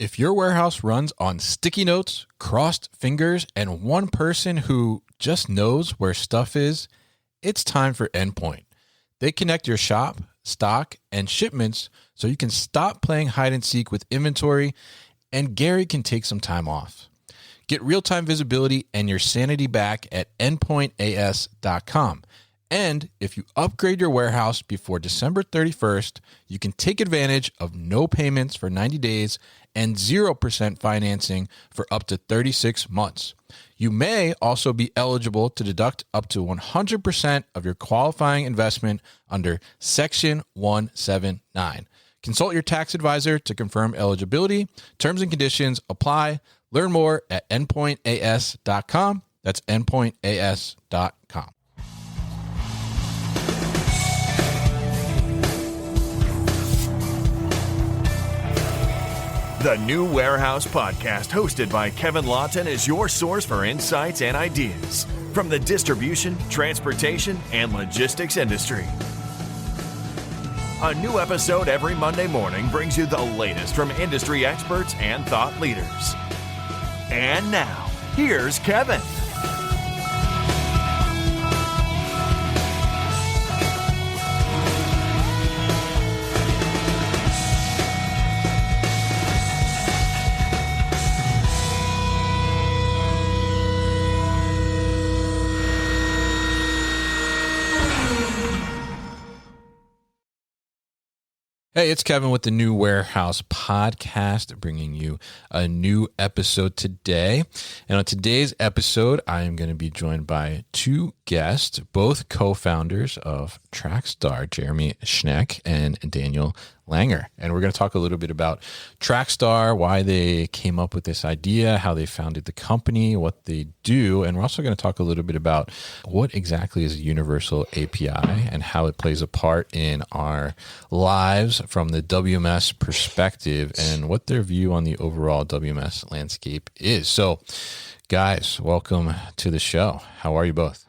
If your warehouse runs on sticky notes, crossed fingers, and one person who just knows where stuff is, it's time for Endpoint. They connect your shop, stock, and shipments so you can stop playing hide and seek with inventory, and Gary can take some time off. Get real-time visibility and your sanity back at endpointas.com. And if you upgrade your warehouse before December 31st, you can take advantage of no payments for 90 days and 0% financing for up to 36 months. You may also be eligible to deduct up to 100% of your qualifying investment under Section 179. Consult your tax advisor to confirm eligibility. Terms and conditions apply. Learn more at endpointas.com. That's endpointas.com. The New Warehouse Podcast, hosted by Kevin Lawton, is your source for insights and ideas from the distribution, transportation, and logistics industry. A new episode every Monday morning brings you the latest from industry experts and thought leaders. And now, here's Kevin. Hey, it's Kevin with the New Warehouse Podcast, bringing you a new episode today. And on today's episode, I am going to be joined by two guests, both co-founders of Trackstar, Jeremy Schneck and Daniel Langer. And we're going to talk a little bit about Trackstar, why they came up with this idea, how they founded the company, what they do. And we're also going to talk a little bit about what exactly is a universal API and how it plays a part in our lives from the WMS perspective and what their view on the overall WMS landscape is. So, guys, welcome to the show. How are you both?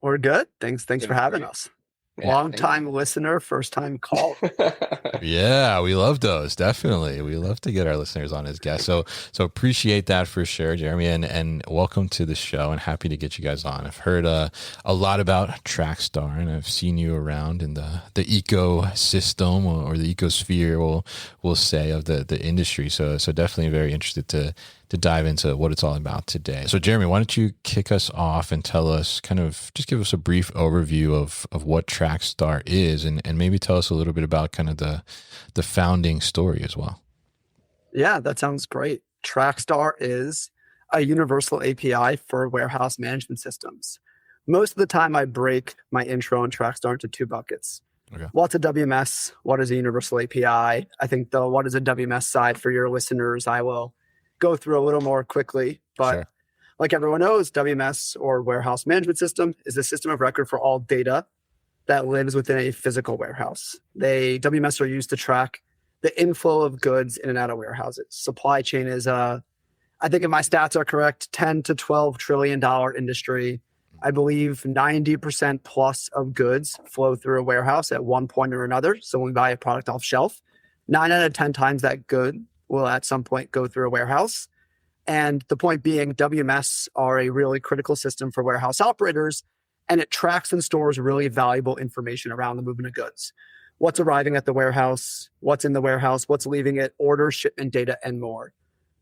We're good. Thanks for having us. Yeah, long time listener, first time call. Yeah, we love those. Definitely. We love to get our listeners on as guests. So appreciate that for sure, Jeremy, and welcome to the show and happy to get you guys on. I've heard a lot about Trackstar and I've seen you around in the ecosystem or the ecosphere, we'll say, of the industry. So definitely very interested to dive into what it's all about today. So Jeremy, why don't you kick us off and tell us just give us a brief overview of what Trackstar is and maybe tell us a little bit about kind of the founding story as well. Yeah, that sounds great. Trackstar is a universal API for warehouse management systems. Most of the time I break my intro on Trackstar into two buckets. Okay. What's a WMS? What is a universal API? I think the what is a WMS side for your listeners, I will go through a little more quickly, but sure. Like everyone knows, WMS or warehouse management system is the system of record for all data that lives within a physical warehouse. WMS are used to track the inflow of goods in and out of warehouses. Supply chain is I think if my stats are correct, $10 to $12 trillion industry. I believe 90% plus of goods flow through a warehouse at one point or another. So when we buy a product off shelf, 9 out of 10 times that good will at some point go through a warehouse. And the point being, WMS are a really critical system for warehouse operators, and it tracks and stores really valuable information around the movement of goods. What's arriving at the warehouse, what's in the warehouse, what's leaving it, order, shipment data, and more.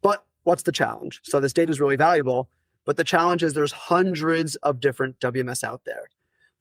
But what's the challenge? So this data is really valuable, but the challenge is there's hundreds of different WMS out there.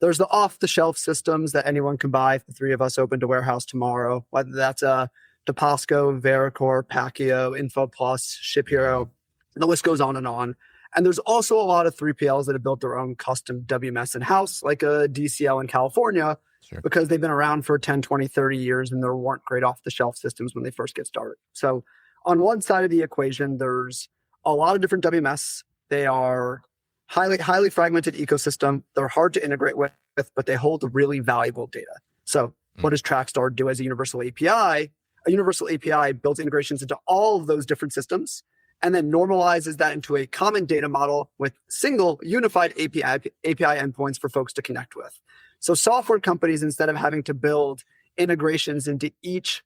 There's the off-the-shelf systems that anyone can buy if the three of us opened a warehouse tomorrow, whether that's a DePasco, Vericor, Paccio, InfoPlus, ShipHero, the list goes on. And there's also a lot of 3PLs that have built their own custom WMS in-house, like a DCL in California, sure, because they've been around for 10, 20, 30 years and there weren't great off-the-shelf systems when they first get started. So on one side of the equation, there's a lot of different WMS. They are highly fragmented ecosystem. They're hard to integrate with, but they hold really valuable data. So what does Trackstar do as a universal API? A universal API builds integrations into all of those different systems and then normalizes that into a common data model with single unified API endpoints for folks to connect with. So software companies, instead of having to build integrations into each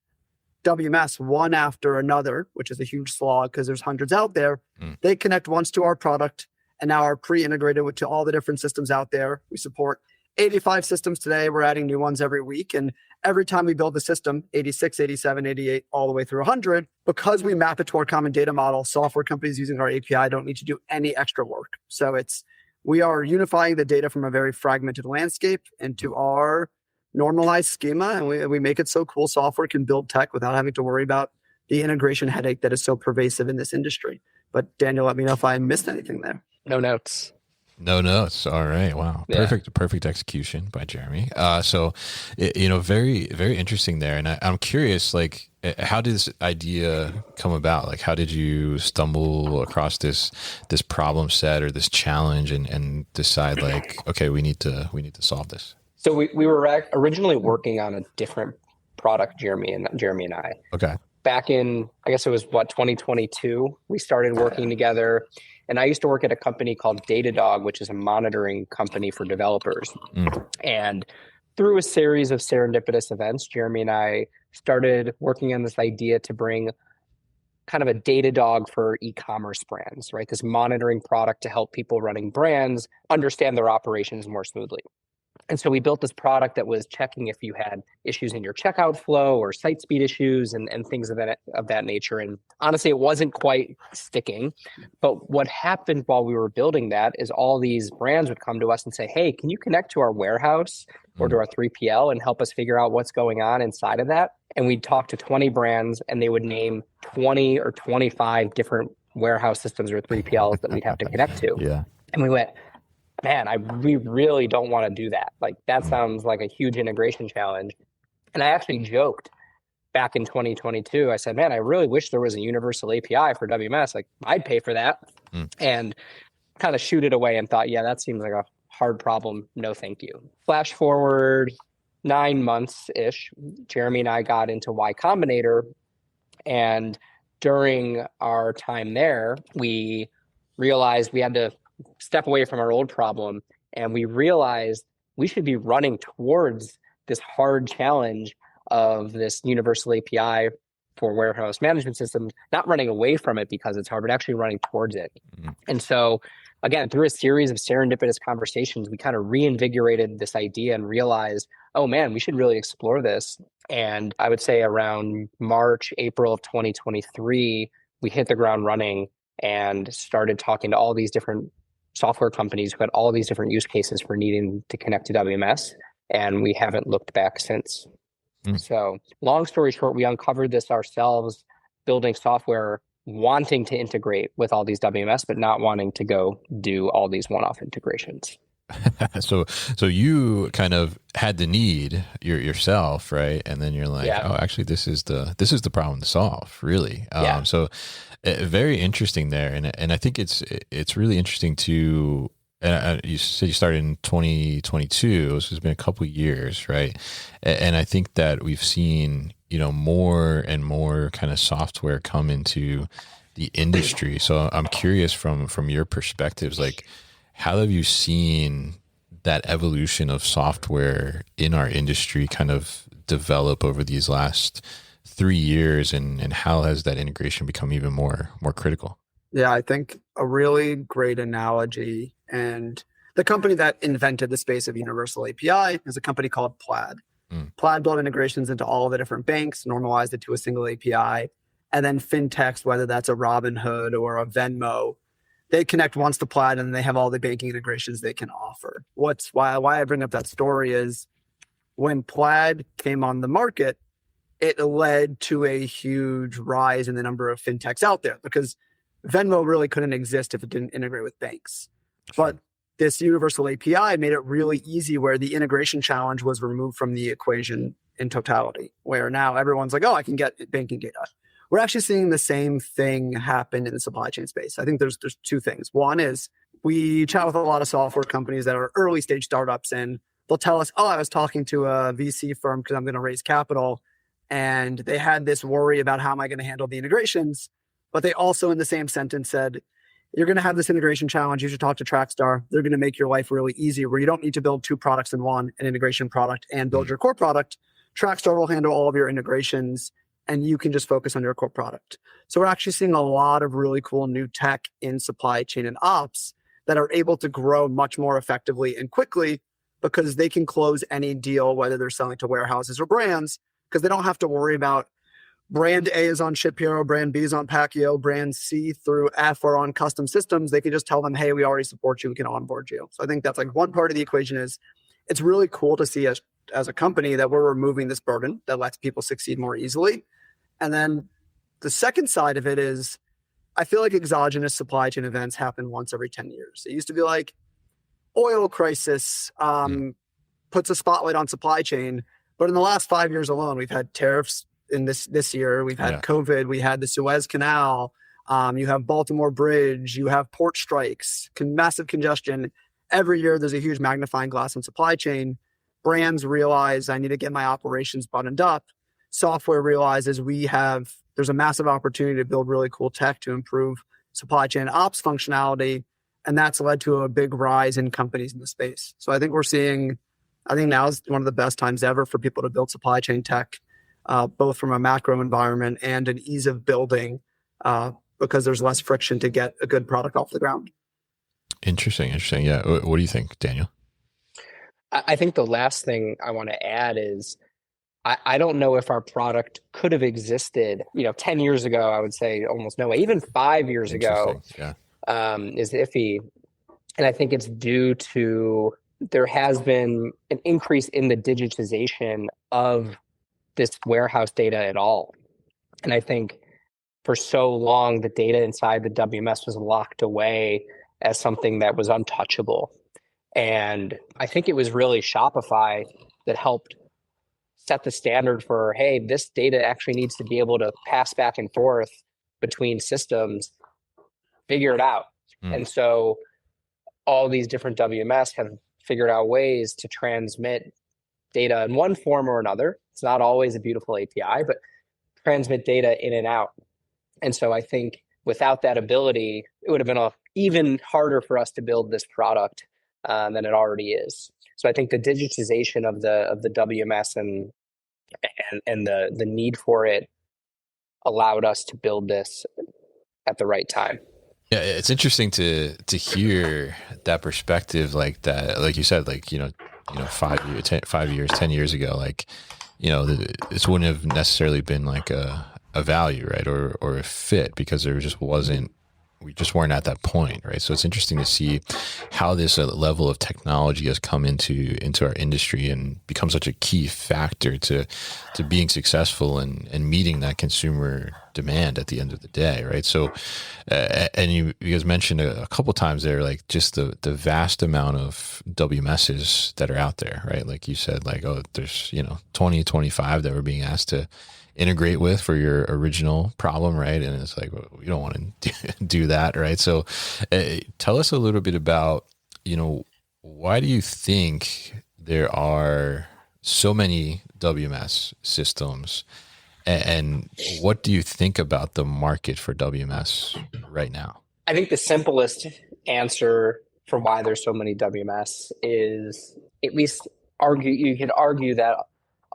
WMS one after another, which is a huge slog because there's hundreds out there. They connect once to our product and now are pre-integrated to all the different systems out there. We support 85 systems today. We're adding new ones every week. And every time we build a system, 86, 87, 88, all the way through 100, because we map it to our common data model, software companies using our API don't need to do any extra work. So we are unifying the data from a very fragmented landscape into our normalized schema. And we make it so cool software can build tech without having to worry about the integration headache that is so pervasive in this industry. But Daniel, let me know if I missed anything there. No notes. No notes. All right. Wow. Yeah. Perfect execution by Jeremy. So, very, very interesting there. And I'm curious, like, how did this idea come about? Like, how did you stumble across this problem set or this challenge and decide, like, okay, we need to solve this? So we were originally working on a different product, Jeremy and I. Okay. Back in, I guess it was 2022, we started working together. And I used to work at a company called Datadog, which is a monitoring company for developers. And through a series of serendipitous events, Jeremy and I started working on this idea to bring kind of a Datadog for e-commerce brands, right? This monitoring product to help people running brands understand their operations more smoothly. And so we built this product that was checking if you had issues in your checkout flow or site speed issues and things of that nature. And honestly, it wasn't quite sticking. But what happened while we were building that is all these brands would come to us and say, hey, can you connect to our warehouse or to our 3PL and help us figure out what's going on inside of that? And we'd talk to 20 brands and they would name 20 or 25 different warehouse systems or 3PLs that we'd have to connect to. Yeah. And we went, man, we really don't want to do that. Like, that sounds like a huge integration challenge. And I actually joked back in 2022, I said, man, I really wish there was a universal API for WMS. Like, I'd pay for that. And kind of shoot it away and thought, yeah, that seems like a hard problem. No, thank you. Flash forward 9 months-ish, Jeremy and I got into Y Combinator. And during our time there, we realized we had to step away from our old problem, and we realized we should be running towards this hard challenge of this universal API for warehouse management systems, not running away from it because it's hard, but actually running towards it. And so again, through a series of serendipitous conversations, we kind of reinvigorated this idea and realized, oh man, we should really explore this. And I would say around March, April of 2023, we hit the ground running and started talking to all these different software companies who had all these different use cases for needing to connect to WMS. And we haven't looked back since. So long story short, we uncovered this ourselves, building software, wanting to integrate with all these WMS, but not wanting to go do all these one-off integrations. So you kind of had the need yourself, right? And then you're like, oh, actually, this is the problem to solve, really. So very interesting there, and I think it's really interesting to. You said you started in 2022. So it's been a couple of years, right? And I think that we've seen more and more kind of software come into the industry. So I'm curious from your perspectives, like, how have you seen that evolution of software in our industry kind of develop over these last 3 years, and how has that integration become even more critical? Yeah, I think a really great analogy, and the company that invented the space of universal API is a company called Plaid. Plaid built integrations into all of the different banks, normalized it to a single API, and then fintechs, whether that's a Robinhood or a Venmo, they connect once to Plaid and they have all the banking integrations they can offer. Why I bring up that story is when Plaid came on the market, it led to a huge rise in the number of fintechs out there because Venmo really couldn't exist if it didn't integrate with banks. But this universal API made it really easy where the integration challenge was removed from the equation in totality, where now everyone's like, oh, I can get banking data. We're actually seeing the same thing happen in the supply chain space. I think there's two things. One is we chat with a lot of software companies that are early stage startups, and they'll tell us, oh, I was talking to a VC firm because I'm going to raise capital, and they had this worry about how am I going to handle the integrations. But they also in the same sentence said, you're going to have this integration challenge. You should talk to Trackstar. They're going to make your life really easy where you don't need to build two products in one, an integration product and build your core product. Trackstar will handle all of your integrations. and you can just focus on your core product. So we're actually seeing a lot of really cool new tech in supply chain and ops that are able to grow much more effectively and quickly because they can close any deal, whether they're selling to warehouses or brands, because they don't have to worry about brand A is on Ship Hero, brand B is on Pacquiao, brand C through F are on custom systems. They can just tell them, hey, we already support you. We can onboard you. So I think that's like one part of the equation. Is it's really cool to see as a company that we're removing this burden that lets people succeed more easily. And then the second side of it is I feel like exogenous supply chain events happen once every 10 years. It used to be like oil crisis puts a spotlight on supply chain. But in the last 5 years alone, we've had tariffs in this year. We've had COVID. We had the Suez Canal. You have Baltimore Bridge. You have port strikes, massive congestion. Every year, there's a huge magnifying glass on supply chain. Brands realize I need to get my operations buttoned up. Software realizes there's a massive opportunity to build really cool tech to improve supply chain ops functionality. And that's led to a big rise in companies in the space. So I think now is one of the best times ever for people to build supply chain tech, both from a macro environment and an ease of building, because there's less friction to get a good product off the ground. Interesting. Yeah. What do you think, Daniel? I think the last thing I want to add is I don't know if our product could have existed, 10 years ago. I would say almost no way. Even 5 years ago is iffy. And I think it's due to there has been an increase in the digitization of this warehouse data at all. And I think for so long, the data inside the WMS was locked away as something that was untouchable. And I think it was really Shopify that helped set the standard for, hey, this data actually needs to be able to pass back and forth between systems, figure it out. And so all these different WMS have figured out ways to transmit data in one form or another. It's not always a beautiful API, but transmit data in and out. And so I think without that ability, it would have been even harder for us to build this product than it already is. So I think the digitization of the WMS and the need for it allowed us to build this at the right time. Yeah, it's interesting to hear that perspective, like that, like you said, like 5 years, 10 years ago, like this wouldn't have necessarily been like a value, right, or a fit, because there just wasn't. We just weren't at that point, right? So it's interesting to see how this level of technology has come into our industry and become such a key factor to being successful and meeting that consumer demand at the end of the day, right? So, and you guys mentioned a couple of times there, like just the vast amount of WMSs that are out there, right? Like you said, like, oh, there's 20, 25 that we're being asked to integrate with for your original problem, right? And it's like, well, we don't want to do that, right? So tell us a little bit about, why do you think there are so many WMS systems, and what do you think about the market for WMS right now? I think the simplest answer for why there's so many WMS is you could argue that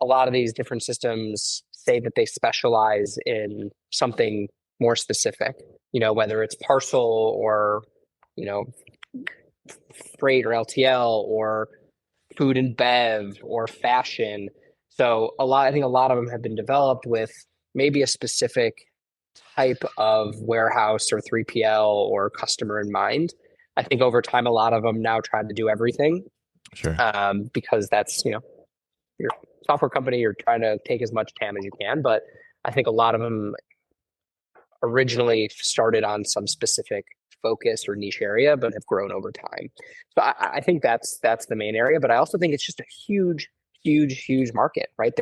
a lot of these different systems say that they specialize in something more specific, whether it's parcel or, freight or LTL or food and bev or fashion. So I think a lot of them have been developed with maybe a specific type of warehouse or 3PL or customer in mind. I think over time, a lot of them now try to do everything. Sure. Because that's, your software company, you're trying to take as much TAM as you can, but I think a lot of them originally started on some specific focus or niche area, but have grown over time. So I think that's the main area, but I also think it's just a huge market, right?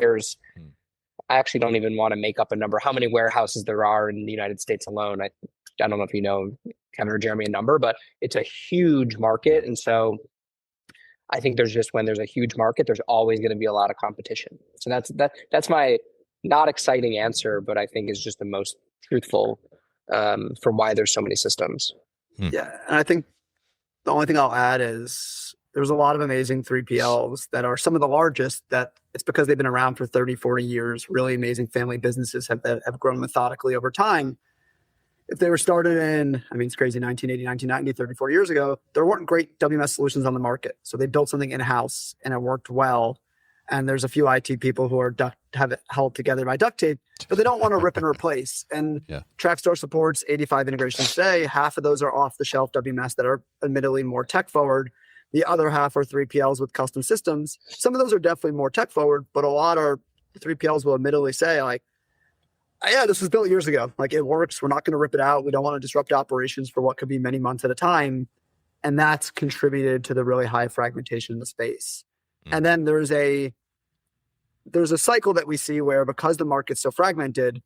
I actually don't even want to make up a number, how many warehouses there are in the United States alone. I don't know if you know, Kevin or Jeremy, a number, but it's a huge market. And so I think when there's a huge market, there's always going to be a lot of competition. So that's my not exciting answer, but I think is just the most truthful for why there's so many systems. Yeah. And I think the only thing I'll add is there's a lot of amazing 3PLs that are some of the largest, that it's because they've been around for 30, 40 years. Really amazing family businesses have grown methodically over time. If they were started in, I mean, it's crazy, 1980, 1990, 34 years ago, there weren't great WMS solutions on the market. So they built something in-house and it worked well. And there's a few IT people who have it held together by duct tape, but they don't want to rip and replace. And Trackstar supports 85 integrations today. Half of those are off-the-shelf WMS that are admittedly more tech-forward. The other half are 3PLs with custom systems. Some of those are definitely more tech-forward, but a lot are 3PLs will admittedly say, like, yeah, this was built years ago. Like, it works. We're not going to rip it out. We don't want to disrupt operations for what could be many months at a time. And that's contributed to the really high fragmentation in the space. And then there's a cycle that we see where, because the market's so fragmented,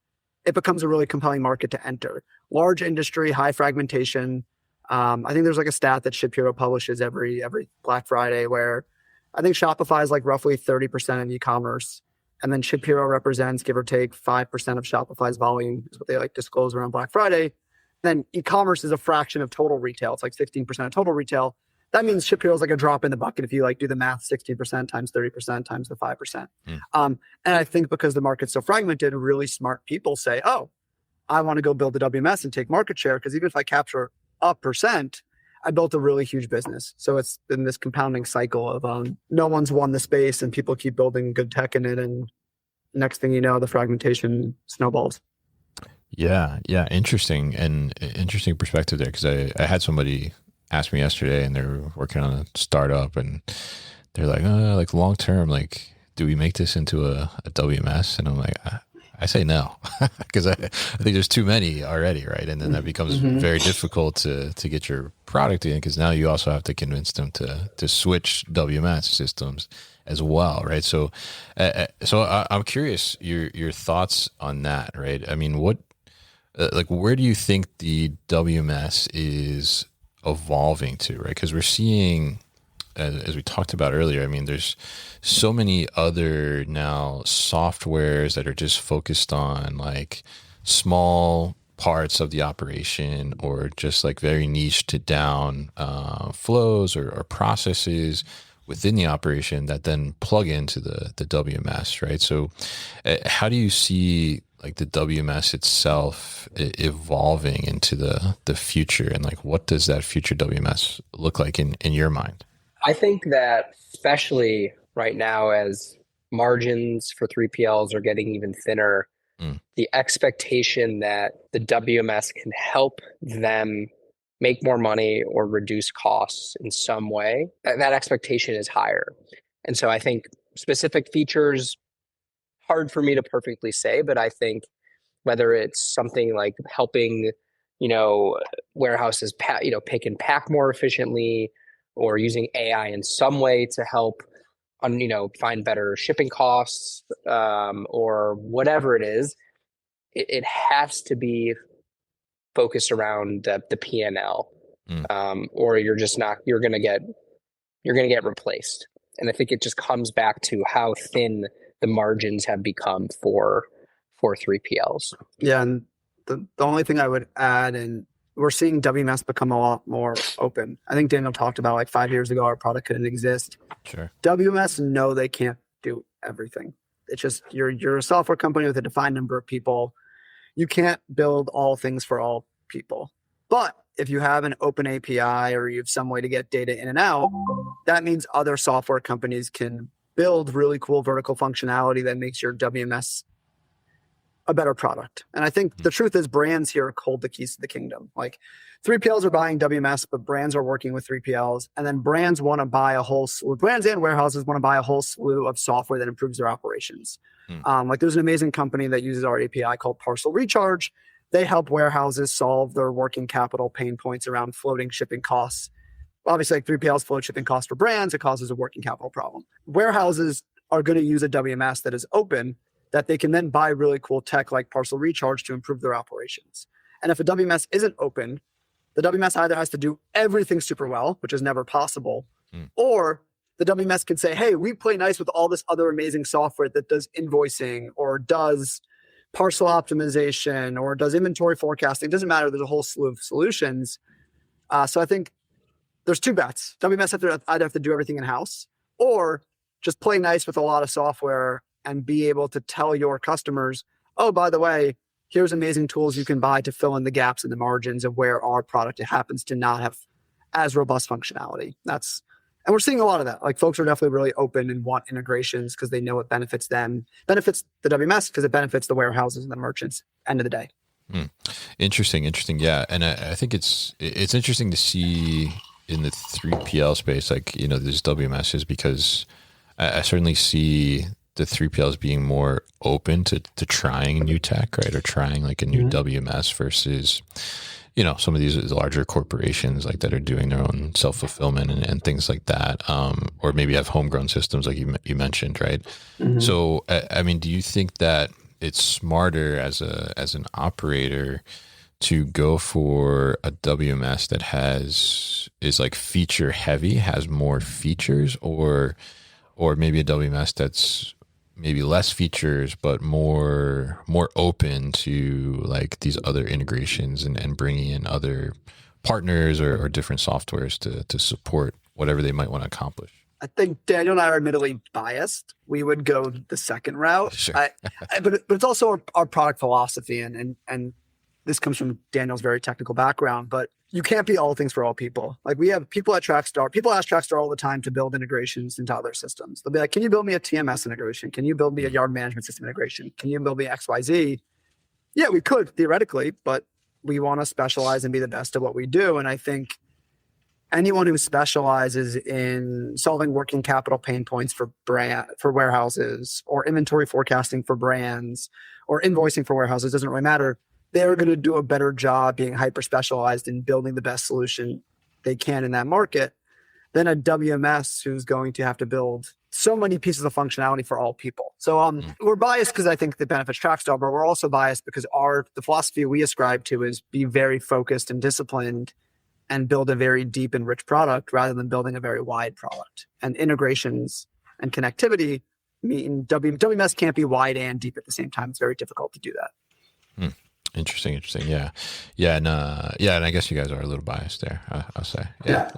it becomes a really compelling market to enter. Large industry, high fragmentation. I think there's like a stat that ShipHero publishes every Black Friday where I think Shopify is like roughly 30% of e-commerce. And then ShipHero represents, give or take, 5% of Shopify's volume is what they like disclose around Black Friday. Then e-commerce is a fraction of total retail. It's like 15% of total retail. That means ShipHero is like a drop in the bucket if you like do the math, 16% times 30% times the 5%. And I think because the market's so fragmented, really smart people say, oh, I want to go build a WMS and take market share, because even if I capture a percent, I built a really huge business. So it's been this compounding cycle of no one's won the space and people keep building good tech in it. And next thing you know, the fragmentation snowballs. Yeah. Interesting perspective there. Because I had somebody ask me yesterday, and they're working on a startup, and they're like, like long term, like, do we make this into a WMS? And I'm like, I say no, because I think there's too many already, right? And then that becomes very difficult to get your product in, because now you also have to convince them to switch WMS systems as well, right? So I'm curious your thoughts on that, right? I mean, what where do you think the WMS is evolving to, right? Because we're seeing, as we talked about earlier, I mean, there's so many other now softwares that are just focused on like small parts of the operation, or just like very niched down flows or processes within the operation that then plug into the WMS, right? So how do you see like the WMS itself evolving into the future, and like what does that future WMS look like in your mind? I think that especially right now, as margins for 3PLs are getting even thinner, the expectation that the WMS can help them make more money or reduce costs in some way, that expectation is higher. And so I think specific features, hard for me to perfectly say, but I think whether it's something like helping, warehouses, pick and pack more efficiently, or using AI in some way to help find better shipping costs, or whatever it is, it has to be focused around the P&L, or you're going to get replaced. And I think it just comes back to how thin the margins have become for 3PLs. Yeah, and the only thing I would add, and we're seeing WMS become a lot more open. I think Daniel talked about like 5 years ago, our product couldn't exist. Sure. WMS know they can't do everything. It's just you're a software company with a defined number of people. You can't build all things for all people. But if you have an open API, or you have some way to get data in and out, that means other software companies can build really cool vertical functionality that makes your WMS a better product. And I think the truth is brands here hold the keys to the kingdom. Like 3PLs are buying WMS, but brands are working with 3PLs. And then brands want to buy brands and warehouses want to buy a whole slew of software that improves their operations. Like there's an amazing company that uses our API called Parcel Recharge. They help warehouses solve their working capital pain points around floating shipping costs. Obviously, like 3PLs float shipping costs for brands, it causes a working capital problem. Warehouses are going to use a WMS that is open, that they can then buy really cool tech like Parcel Recharge to improve their operations. And if a WMS isn't open, the WMS either has to do everything super well, which is never possible, or the WMS can say, hey, we play nice with all this other amazing software that does invoicing or does parcel optimization or does inventory forecasting. It doesn't matter. There's a whole slew of solutions. So I think there's two bets. WMS either have to do everything in-house or just play nice with a lot of software and be able to tell your customers, oh, by the way, here's amazing tools you can buy to fill in the gaps in the margins of where our product happens to not have as robust functionality. And we're seeing a lot of that. Like folks are definitely really open and want integrations because they know it benefits them, benefits the WMS because it benefits the warehouses and the merchants end of the day. Interesting. Yeah. And I think it's interesting to see in the 3PL space, like, you know, there's WMSs because I certainly see the 3PLs being more open to trying new tech, right? Or trying like a new WMS versus, you know, some of these larger corporations like that are doing their own self-fulfillment and things like that. Or maybe have homegrown systems like you mentioned, right? So, I mean, do you think that it's smarter as an operator to go for a WMS that is like feature heavy, has more features, or maybe a WMS that's maybe less features but more open to like these other integrations and bringing in other partners or different softwares to support whatever they might want to accomplish? I think Daniel and I are admittedly biased. We would go the second route. Sure. But it's also our product philosophy, and this comes from Daniel's very technical background, but you can't be all things for all people. Like we have people at Trackstar, people ask Trackstar all the time to build integrations into other systems. They'll be like, can you build me a TMS integration? Can you build me a yard management system integration? Can you build me XYZ? Yeah, we could theoretically, but we want to specialize and be the best at what we do. And I think anyone who specializes in solving working capital pain points for warehouses or inventory forecasting for brands or invoicing for warehouses, doesn't really matter. They're going to do a better job being hyper specialized in building the best solution they can in that market than a WMS who's going to have to build so many pieces of functionality for all people. So we're biased because I think the benefits Trackstar, but we're also biased because the philosophy we ascribe to is be very focused and disciplined and build a very deep and rich product rather than building a very wide product. And integrations and connectivity mean WMS can't be wide and deep at the same time. It's very difficult to do that. Interesting. Yeah. And I guess you guys are a little biased there, I'll say. Yeah.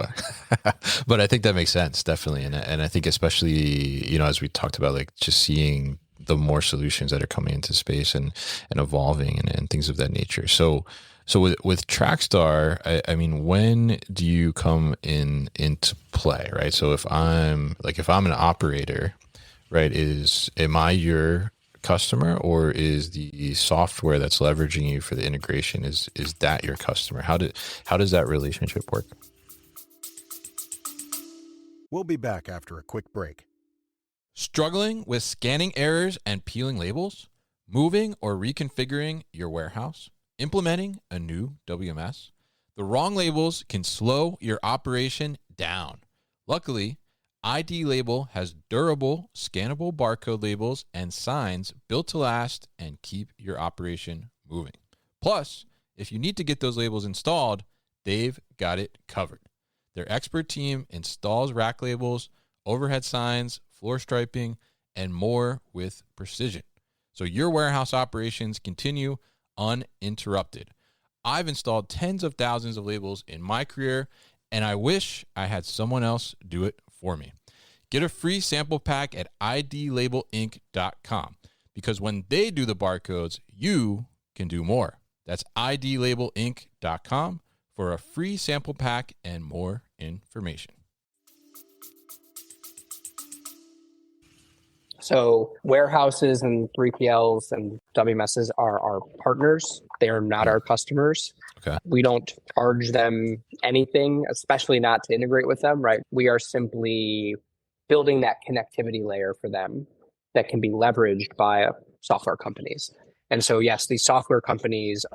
But I think that makes sense, definitely. And I think especially, you know, as we talked about, like just seeing the more solutions that are coming into space and evolving and things of that nature. So with Trackstar, I mean, when do you come into play, right? So if I'm an operator, right, am I your customer, or is the software that's leveraging you for the integration, is that your customer? How does that relationship work? We'll be back after a quick break. Struggling with scanning errors and peeling labels, moving or reconfiguring your warehouse, implementing a new WMS? The wrong labels can slow your operation down. Luckily, ID Label has durable, scannable barcode labels and signs built to last and keep your operation moving. Plus, if you need to get those labels installed, they've got it covered. Their expert team installs rack labels, overhead signs, floor striping, and more with precision, so your warehouse operations continue uninterrupted. I've installed tens of thousands of labels in my career, and I wish I had someone else do it for me. Get a free sample pack at idlabelinc.com, because when they do the barcodes, you can do more. That's idlabelinc.com for a free sample pack and more information. So warehouses and 3PLs and WMSs are our partners. They are not our customers. Okay. We don't charge them anything, especially not to integrate with them, right? We are simply building that connectivity layer for them that can be leveraged by software companies. And so, yes, these software companies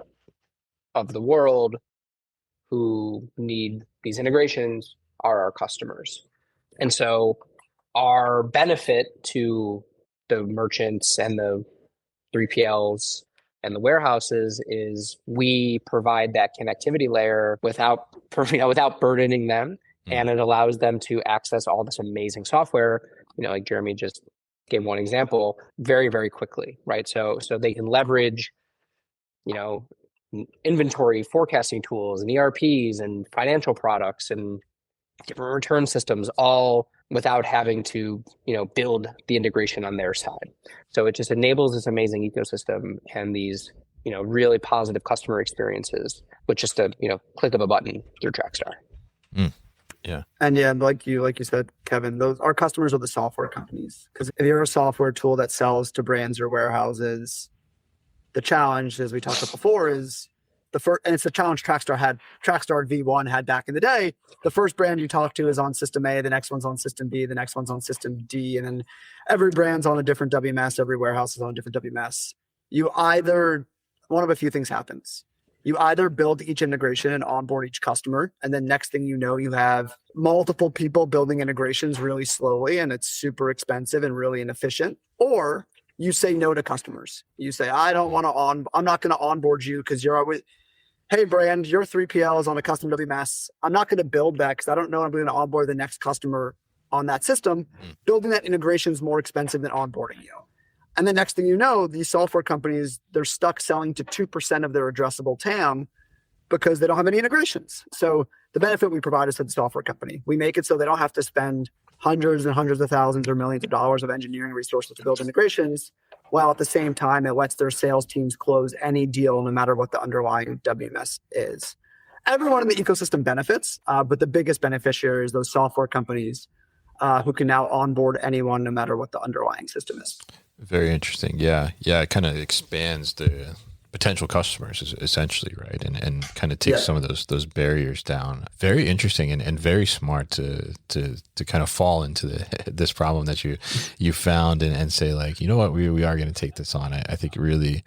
of the world who need these integrations are our customers. And so our benefit to the merchants and the 3PLs and the warehouses is we provide that connectivity layer without burdening them. And it allows them to access all this amazing software, you know, like Jeremy just gave one example, very, very quickly, right? So they can leverage, you know, inventory forecasting tools and ERPs and financial products and different return systems, all without having to, build the integration on their side. So it just enables this amazing ecosystem and these, really positive customer experiences with just a, click of a button through Trackstar. Yeah. And yeah, like you said, Kevin, our customers are the software companies. Because if you're a software tool that sells to brands or warehouses, the challenge, as we talked about before, is and it's the challenge Trackstar V1 had back in the day. The first brand you talk to is on system A, the next one's on system B, the next one's on system D, and then every brand's on a different WMS, every warehouse is on a different WMS. One of a few things happens. You either build each integration and onboard each customer, and then next thing you know, you have multiple people building integrations really slowly, and it's super expensive and really inefficient. Or you say no to customers. You say, I'm not going to onboard you because you're always, hey brand, your 3PL is on a custom WMS. I'm not going to build that because I don't know I'm going to onboard the next customer on that system. Building that integration is more expensive than onboarding you. And the next thing you know, these software companies, they're stuck selling to 2% of their addressable TAM because they don't have any integrations. So the benefit we provide is to the software company. We make it so they don't have to spend hundreds and hundreds of thousands or millions of dollars of engineering resources to build integrations, while at the same time, it lets their sales teams close any deal no matter what the underlying WMS is. Everyone in the ecosystem benefits, but the biggest beneficiary is those software companies who can now onboard anyone no matter what the underlying system is. Very interesting. Yeah. It kind of expands the potential customers essentially, right? And kind of takes some of those barriers down. Very interesting and very smart to kind of fall into this problem that you found and say like, you know what, we are going to take this on. I think really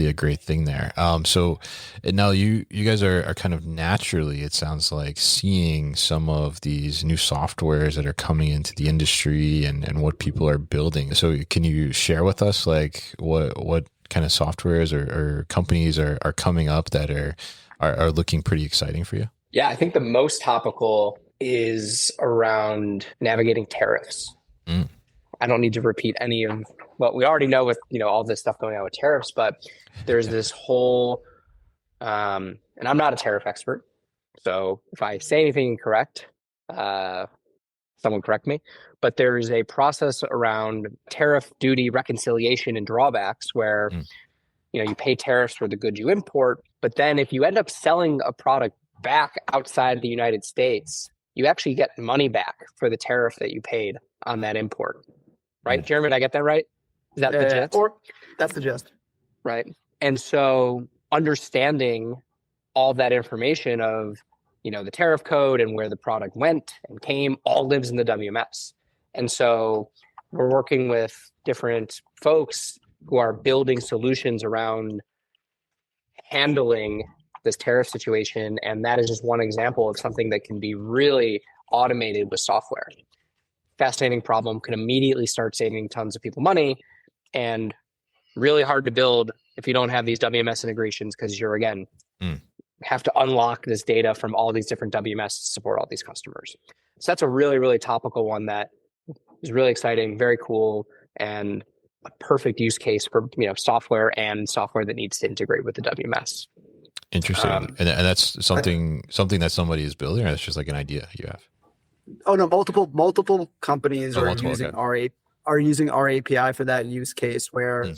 a great thing there. So now you guys are kind of naturally, it sounds like, seeing some of these new softwares that are coming into the industry and what people are building. So can you share with us like what kind of softwares or companies are coming up that are looking pretty exciting for you? Yeah, I think the most topical is around navigating tariffs. I don't need to repeat any of what we already know with all this stuff going on with tariffs, but there's this whole and I'm not a tariff expert, so if I say anything incorrect, someone correct me, but there's a process around tariff duty reconciliation and drawbacks where you pay tariffs for the goods you import, but then if you end up selling a product back outside the United States, you actually get money back for the tariff that you paid on that import. Right, Jeremy, did I get that right? Is that the gist? Or that's the gist. Right. And so understanding all that information of, the tariff code and where the product went and came all lives in the WMS. And so we're working with different folks who are building solutions around handling this tariff situation. And that is just one example of something that can be really automated with software. Fascinating problem, can immediately start saving tons of people money, and really hard to build if you don't have these WMS integrations because you're, again, have to unlock this data from all these different WMS to support all these customers. So that's a really, really topical one that is really exciting, very cool, and a perfect use case for software and software that needs to integrate with the WMS. Interesting. And that's something that somebody is building, or that's just like an idea you have? Oh no, multiple companies are using our API for that use case where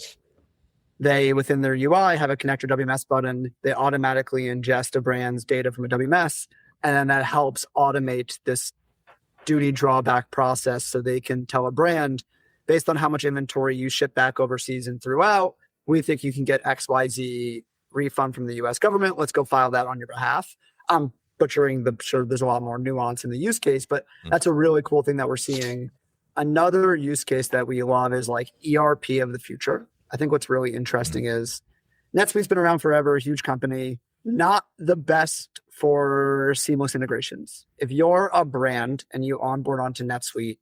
they, within their UI, have a connector WMS button. They automatically ingest a brand's data from a WMS, and then that helps automate this duty drawback process so they can tell a brand, based on how much inventory you ship back overseas and throughout, we think you can get XYZ refund from the US government. Let's go file that on your behalf. I'm butchering there's a lot more nuance in the use case, but that's a really cool thing that we're seeing. Another use case that we love is like ERP of the future. I think what's really interesting is NetSuite's been around forever, a huge company, not the best for seamless integrations. If you're a brand and you onboard onto NetSuite,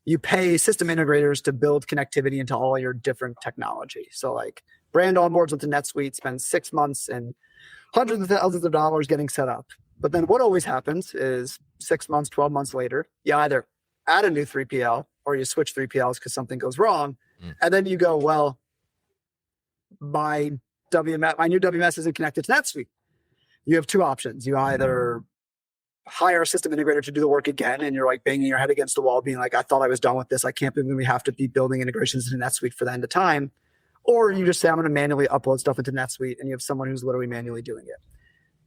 you pay system integrators to build connectivity into all your different technology. So like brand onboards onto NetSuite, spends 6 months and hundreds of thousands of dollars getting set up. But then what always happens is 6 months, 12 months later, you either add a new 3PL or you switch 3PLs because something goes wrong. And then you go, well, my new WMS isn't connected to NetSuite. You have two options. You either hire a system integrator to do the work again, and you're like banging your head against the wall, being like, I thought I was done with this. I can't believe we have to be building integrations into NetSuite for the end of time. Or you just say, I'm going to manually upload stuff into NetSuite, and you have someone who's literally manually doing it.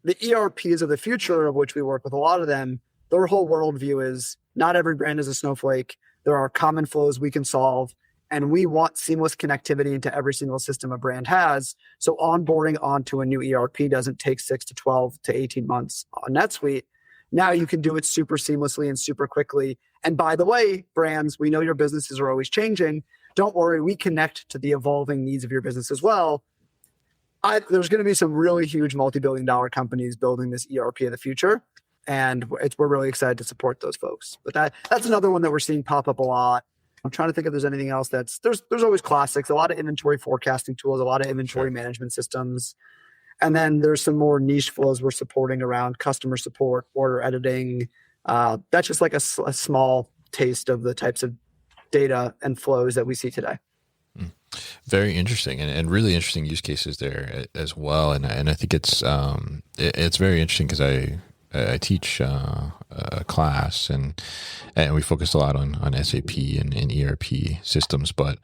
The ERPs of the future, of which we work with a lot of them, their whole worldview is not every brand is a snowflake. There are common flows we can solve, and we want seamless connectivity into every single system a brand has. So onboarding onto a new ERP doesn't take 6 to 12 to 18 months on NetSuite. Now you can do it super seamlessly and super quickly. And by the way, brands, we know your businesses are always changing. Don't worry, we connect to the evolving needs of your business as well. There's going to be some really huge multi-billion-dollar companies building this ERP of the future, and we're really excited to support those folks. But that's another one that we're seeing pop up a lot. I'm trying to think if there's anything else there's always classics, a lot of inventory forecasting tools, a lot of inventory management systems. And then there's some more niche flows we're supporting around customer support, order editing. That's just like a small taste of the types of data and flows that we see today. Very interesting and really interesting use cases there as well. And I think it's very interesting because I teach a class and we focus a lot on SAP and ERP systems, but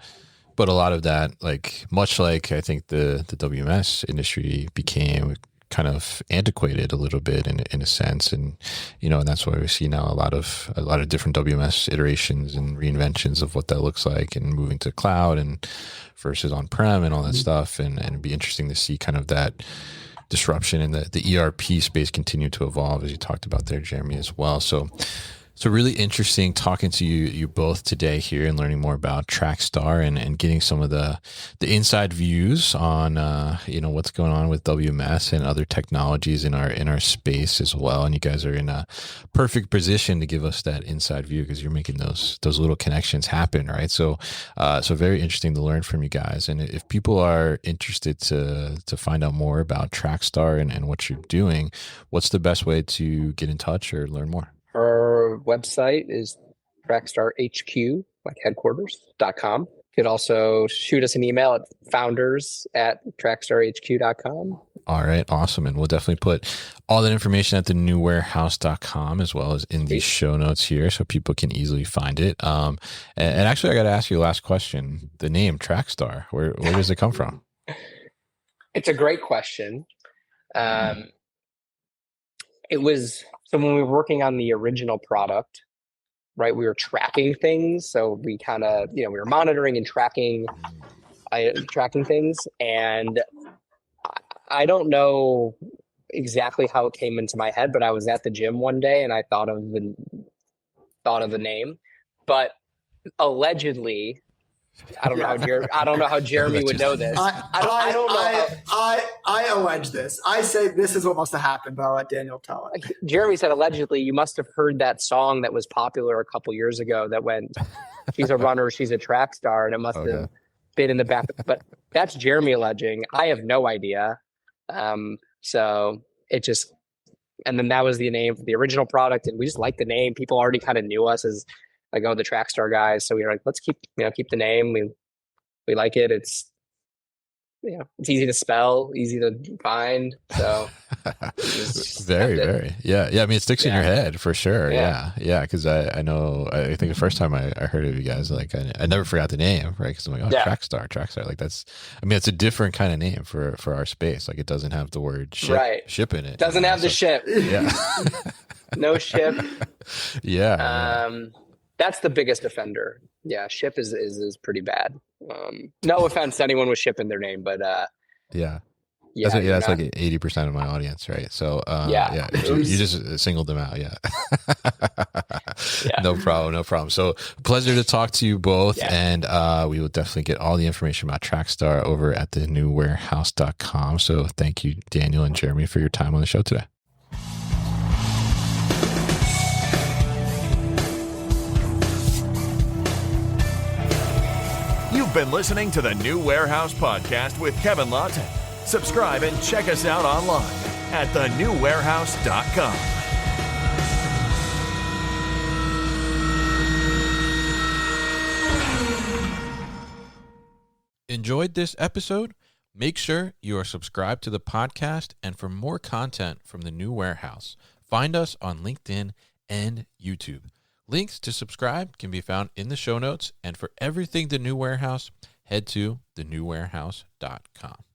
a lot of that, like much like I think the WMS industry became kind of antiquated a little bit in a sense, and and that's why we see now a lot of different WMS iterations and reinventions of what that looks like, and moving to cloud and versus on-prem and all that stuff, and it'd be interesting to see kind of that disruption in the ERP space continue to evolve, as you talked about there, Jeremy, as well. So really interesting talking to you both today here and learning more about Trackstar and getting some of the inside views on what's going on with WMS and other technologies in our space as well. And you guys are in a perfect position to give us that inside view because you're making those little connections happen, right? So very interesting to learn from you guys. And if people are interested to find out more about Trackstar and what you're doing, what's the best way to get in touch or learn more? Our website is TrackstarHQ, like headquarters.com. You could also shoot us an email at founders@trackstarhq.com. All right, awesome. And we'll definitely put all that information at thenewwarehouse.com as well as in the show notes here so people can easily find it. And actually, I got to ask you the last question. The name Trackstar, where does it come from? It's a great question. It was... So when we were working on the original product, right, we were tracking things. So we kind of, we were monitoring and tracking things. And I don't know exactly how it came into my head, but I was at the gym one day and I thought of the name. But allegedly, I don't know how Jeremy would know this. I don't know. I allege this. I say this is what must have happened, but I'll let Daniel tell it. Jeremy said allegedly you must have heard that song that was popular a couple years ago that went, she's a runner, she's a track star, and it must have been in the back. But that's Jeremy alleging. I have no idea. So it just, and then that was the name for the original product, and we just liked the name. People already kind of knew us as like, the Trackstar guys. So we were like, let's keep the name. We like it. It's, it's easy to spell, easy to find. So very. Yeah. I mean, it sticks in your head for sure. Yeah. Cause I know, I think the first time I heard of you guys, like I never forgot the name, right? Cause I'm like, Trackstar. Like it's a different kind of name for our space. Like it doesn't have the word ship in it. Doesn't have the ship. Yeah. No ship. Yeah. That's the biggest offender. Yeah, ship is pretty bad. No offense to anyone with ship in their name, but that's like 80% of my audience, right? So you just singled them out. Yeah. No problem. So pleasure to talk to you both, and we will definitely get all the information about Trackstar over at thenewwarehouse.com. So thank you, Daniel and Jeremy, for your time on the show today. You've been listening to the New Warehouse Podcast with Kevin Lawton. Subscribe and check us out online at thenewwarehouse.com. Enjoyed this episode? Make sure you are subscribed to the podcast, and for more content from the New Warehouse, Find us on LinkedIn and YouTube. Links to subscribe can be found in the show notes. And for everything The New Warehouse, head to thenewwarehouse.com.